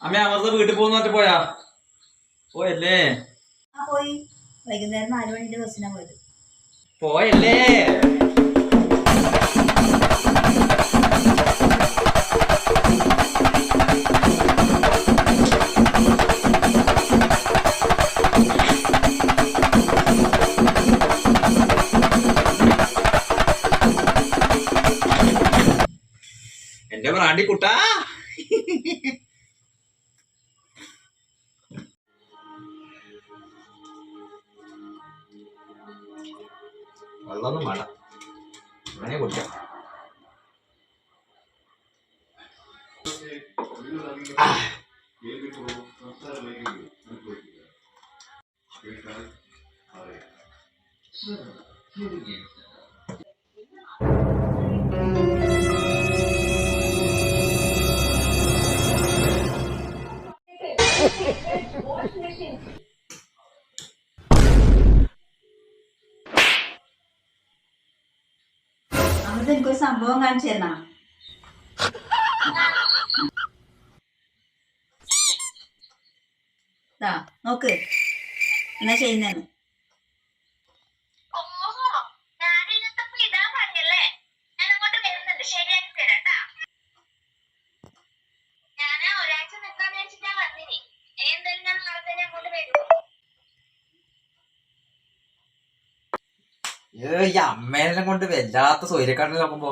അമ്മ അമൃത വീട്ടിൽ പോകുന്ന പോയാ പോയല്ലേ? പോയി. വൈകുന്നേരം 4 മണിന്റെ ബസ്സിനാ പോയത്. പോയല്ലേ? എന്റെ പ്രാണ്ടി കുട്ടാ. വെള്ളമൊന്നും വേണ്ട, അങ്ങനെ കുടിക്കാം. അമൃത എനിക്കൊരു സംഭവം കാണിച്ചു തരണ. നോക്ക് എന്നാ ചെയ്യുന്നു. ഈ അമ്മേനെ കൊണ്ട് വല്ലാത്ത സൗര്യക്കാട്ടിൽ നോക്കുമ്പോ